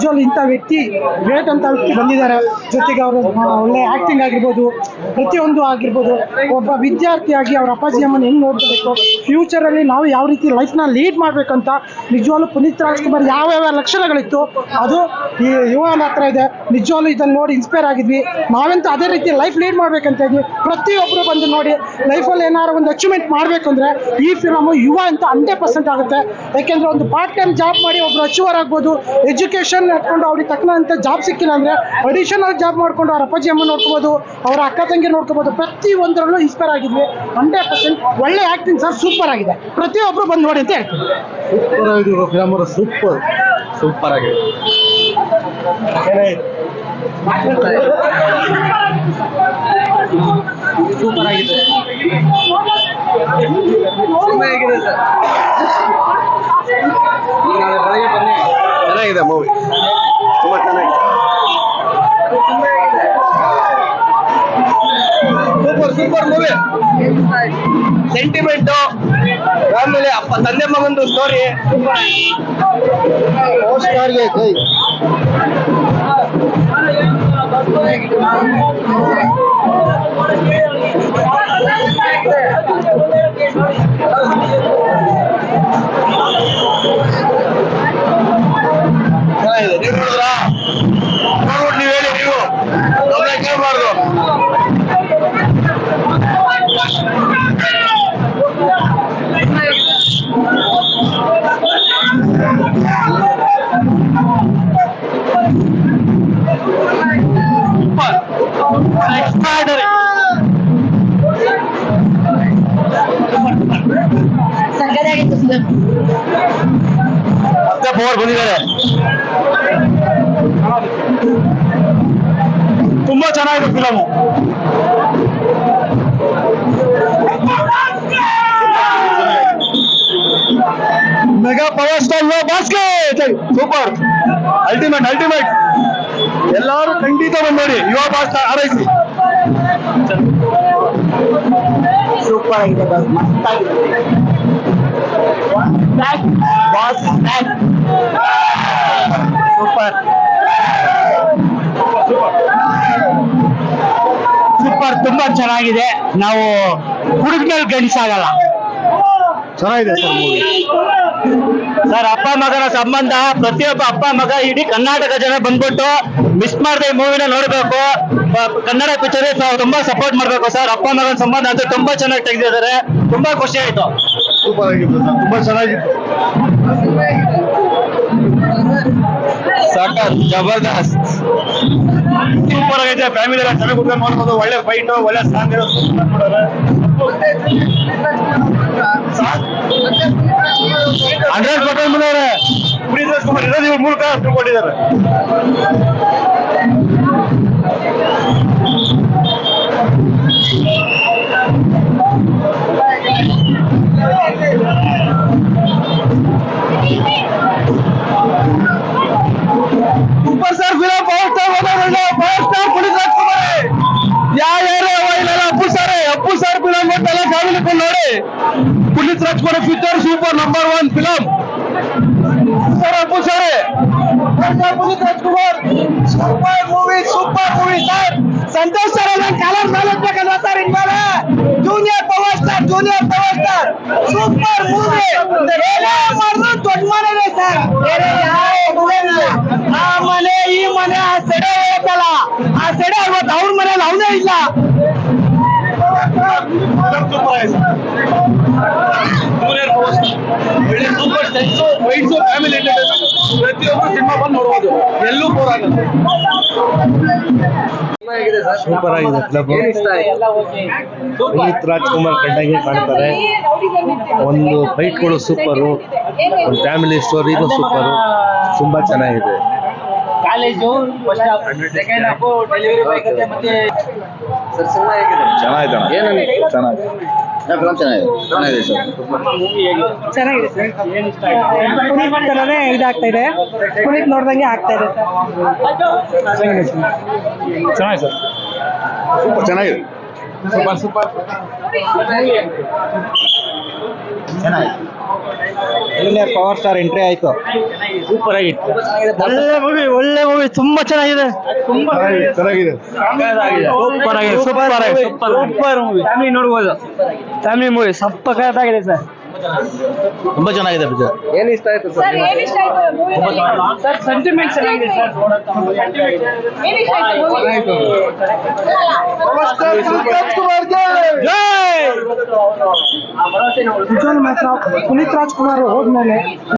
ನಿಜವಾಗ್ಲೂ ಇಂಥ ವ್ಯಕ್ತಿ ಗ್ರೇಟ್ ಅಂತ ವ್ಯಕ್ತಿ ಬಂದಿದ್ದಾರೆ. ಜೊತೆಗೆ ಅವರು ಒಳ್ಳೆ ಆಕ್ಟಿಂಗ್ ಆಗಿರ್ಬೋದು, ಪ್ರತಿಯೊಂದು ಆಗಿರ್ಬೋದು. ಒಬ್ಬ ವಿದ್ಯಾರ್ಥಿಯಾಗಿ ಅವ್ರ ಅಪ್ಪಾಜಿ ಅಮ್ಮನ ಹೆಂಗೆ ನೋಡ್ಕೋಬೇಕು, ಫ್ಯೂಚರಲ್ಲಿ ನಾವು ಯಾವ ರೀತಿ ಲೈಫ್ನ ಲೀಡ್ ಮಾಡಬೇಕಂತ ನಿಜವಾಗ್ಲೂ ಪುನೀತ್ ರಾಜ್ಕುಮಾರ್ ಯಾವ ಲಕ್ಷಣಗಳಿತ್ತು ಅದು ಈ ಯುವನ ಹತ್ರ ಇದೆ. ನಿಜವಾಗ್ಲೂ ಇದನ್ನು ನೋಡಿ ಇನ್ಸ್ಪೈರ್ ಆಗಿದ್ವಿ. ನಾವಂತೂ ಅದೇ ರೀತಿ ಲೈಫ್ ಲೀಡ್ ಮಾಡ್ಬೇಕಂತ ಇದ್ವಿ. ಪ್ರತಿಯೊಬ್ಬರು ಬಂದು ನೋಡಿ ಲೈಫಲ್ಲಿ ಏನಾದ್ರು ಒಂದು ಅಚೀವ್ಮೆಂಟ್ ಮಾಡಬೇಕು ಅಂದರೆ ಈ ಫಿಲಮು ಯುವ ಅಂತ 100% ಆಗುತ್ತೆ. ಯಾಕೆಂದರೆ ಒಂದು ಪಾರ್ಟ್ ಟೈಮ್ ಜಾಬ್ ಮಾಡಿ ಒಬ್ಬರು ಅಚೀವರ್ ಆಗ್ಬೋದು. ಎಜುಕೇಷನ್ ಹಾಕೊಂಡು ಅವ್ರಿಗೆ ತಕ್ಕಂಥ ಜಾಬ್ ಸಿಕ್ಕಿಲ್ಲ ಅಂದರೆ ಅಡಿಷನಲ್ ಜಾಬ್ ಮಾಡ್ಕೊಂಡು ಅವ್ರ ಅಪ್ಪಾಜಿ ಅಮ್ಮ ನೋಡ್ಕೋಬೋದು, ಅವರ ಅಕ್ಕ ತಂಗಿ ನೋಡ್ಕೋಬೋದು. ಪ್ರತಿಯೊಂದರಲ್ಲೂ ಇನ್ಸ್ಪೈರ್ ಆಗಿದ್ವಿ. 100% ಒಳ್ಳೆ ಆ್ಯಕ್ಟಿಂಗ್ ಸರ್, ಸೂಪರ್ ಆಗಿದೆ. ಪ್ರತಿಯೊಬ್ಬರು ಬಂದು ನೋಡಿ ಅಂತ ಹೇಳ್ತೀನಿ. ಸೂಪರ್ ಆಗಿದೆ. ಸೂಪರ್ ಆಗಿದೆ. ಚೆನ್ನಾಗಿದೆ ಮೂವಿ, ತುಂಬಾ ಚೆನ್ನಾಗಿದೆ. Super movie. ಸೆಂಟಿಮೆಂಟ್, ಆಮೇಲೆ ಅಪ್ಪ ತಂದೆ ಮಗಂದು ಸ್ಟೋರಿ. ನೀವು ನೋಡಿದ್ರಾ? ನೋಡ್ಬಿಟ್ಟು ನೀವು ಹೇಳಿ. ನೀವು ನಮ್ಮನ್ನ ಕೇಳಬಾರ್ದು. ಸಕ್ಕತ್ತಾಗಿತ್ತು ಫಿಲಂ. ಮತ್ತೆ ಪವರ್ ಬಂದಿದ್ದಾರೆ. ತುಂಬಾ ಚೆನ್ನಾಗಿದೆ film. Mega power star basket super, ultimate. ಎಲ್ಲರೂ ಖಂಡಿತ ಬಂದು ನೋಡಿ. ಯುವ ಬಾಸ್ ಆರೈಸಿ. ಸೂಪರ್ ಆಗಿದೆ, ಮಸ್ತಾಗಿದೆ. ಸೂಪರ್, ತುಂಬಾ ಚೆನ್ನಾಗಿದೆ. ನಾವು ಹುಡುಗ ಮೇಲೆ ಗಣಿಸಾಗಲ್ಲ. ಚೆನ್ನಾಗಿದೆ ಸರ್ ಮೂವಿ. ಸರ್, ಅಪ್ಪ ಮಗನ ಸಂಬಂಧ ಪ್ರತಿಯೊಬ್ಬ ಅಪ್ಪ ಮಗ ಇಡೀ ಕರ್ನಾಟಕ ಜನ ಬಂದ್ಬಿಟ್ಟು ಮಿಸ್ ಮಾಡದೆ ಈ ಮೂವಿನ ನೋಡ್ಬೇಕು. ಕನ್ನಡ ಪಿಕ್ಚರ್ ತುಂಬಾ ಸಪೋರ್ಟ್ ಮಾಡ್ಬೇಕು ಸರ್. ಅಪ್ಪ ಮಗನ ಸಂಬಂಧ ಅಂತ ತುಂಬಾ ಚೆನ್ನಾಗಿ ತೆಗೆದಿದ್ದಾರೆ. ತುಂಬಾ ಖುಷಿ ಆಯ್ತು. ಸೂಪರ್ ಆಗಿತ್ತು ಸರ್, ತುಂಬಾ ಚೆನ್ನಾಗಿತ್ತು. ಸಾಕ, ಜಬರ್ದಸ್ತ್, ಸೂಪರ್ ಆಗೈತೆ. ಫ್ಯಾಮಿಲಿ ಎಲ್ಲ ಚೆನ್ನಾಗಿ ಕುತ್ಕೊಂಡು ನೋಡ್ಬೋದು. ಒಳ್ಳೆ ಫೈಟ್, ಒಳ್ಳೆ ಸಾಂಗ್ ಇರೋ 100% ಬಂದವ್ರೆ. ಪುನೀತ್ ರಾಜ್ಕುಮಾರ್ ಇರೋದು ಇವ್ರ ಮೂಲಕ ತಿಳ್ಕೊಂಡಿದ್ದಾರೆ. Super sir film. Power star Puneeth Rajkumar. ಯಾರು ಅಪ್ಪು ಸರ್ ಫಿಲಂ ಎಲ್ಲ ಫ್ಯಾಮಿಲಿ ನೋಡಿ. Puneeth Rajkumar future super, number 1 film sir. Appu sir, Puneeth Rajkumar super movie sir. Santosh sir ನನ್ನ ಕಲರ್ ಮಾಡಬೇಕಲ್ಲ ಸರ್. ಇನ್ಮೇಲೆ junior power star super movie. ಮಾಡಿದ್ರು ದೊಡ್ಡ ಮನೆ ಸರ್. ಆ ಮನೆ ಈ ಮನೆ ಆ ಸೆಡೆ ಹೋಗಲ್ಲ. ಆ ಸೆಡೆ ಇವತ್ತು ಅವ್ರ ಮನೇಲಿ ಅವನೇ ಇಲ್ಲ. Super stunts, fights, family entertainment. ಪ್ರತಿಯೊಬ್ಬರು ಸಿನಿಮಾ ಬಂದು ನೋಡ್ಬೋದು. ಎಲ್ಲೂ ಬೋರ್ ಆಗಲ್ಲ. ಸೂಪರ್ ಆಗಿದೆ ಫಿಲಮ್. ಪುನೀತ್ ರಾಜ್ಕುಮಾರ್ ಕಂಡಂಗೆ ಕಾಣ್ತಾರೆ. ಒಂದು ಫೈಟ್ಗಳು ಸೂಪರು, ಒಂದು ಫ್ಯಾಮಿಲಿ ಸ್ಟೋರಿನೂ ಸೂಪರು. ತುಂಬಾ ಚೆನ್ನಾಗಿದೆ. College first half, second half delivery boy ಕತೆ ಮತ್ತೆ ಸರ್ ಸಿನಿಮಾ ಹೇಗಿದೆ? ಚೆನ್ನಾಗಿದೆ. ಚೆನ್ನಾಗಿದೆ. ಚೆನ್ನಾಗಿದೆ ಸರ್. ಚೆನ್ನಾಗಿದೆ ಸರ್. ಏನು ಇಷ್ಟ ಆಯ್ತು? ಪುನೀತ್ ಥರನೇ ಇದಾಗ್ತಾ ಇದೆ. ಪುನೀತ್ ನೋಡ್ದಂಗೆ ಆಗ್ತಾ ಇದೆ ಸರ್. ಚೆನ್ನಾಗಿದೆ ಸರ್. ಸೂಪರ್ ಚೆನ್ನಾಗಿದೆ. ಸೂಪರ್ ಚೆನ್ನಾಗಿದೆ. ಪವರ್ ಸ್ಟಾರ್ ಎಂಟ್ರಿ ಆಯ್ತು. ಸೂಪರ್ ಆಗಿತ್ತು. ಒಳ್ಳೆ ಮೂವಿ ತುಂಬಾ ಚೆನ್ನಾಗಿದೆ. ಚೆನ್ನಾಗಿದೆ. Super movie. ಫ್ಯಾಮಿಲಿ ನೋಡ್ಬೋದು. ಫ್ಯಾಮಿಲಿ ಮೂವಿ ಸಪ್ಪತ್ತಾಗಿದೆ ಸರ್. ತುಂಬಾ ಚೆನ್ನಾಗಿದೆ ಪಿಕ್ಚರ್. ಏನ್ ಇಷ್ಟ ಆಯ್ತು ಸರ್? ಸರ್ ಸೆಂಟಿಮೆಂಟ್ ಚೆನ್ನಾಗಿದೆ ಸರ್. ನಿಜವಾಗ್ಲೂ ಮಾತ್ರ ಪುನೀತ್ ರಾಜ್ಕುಮಾರ್ ಹೋದ್ಮೇಲೆ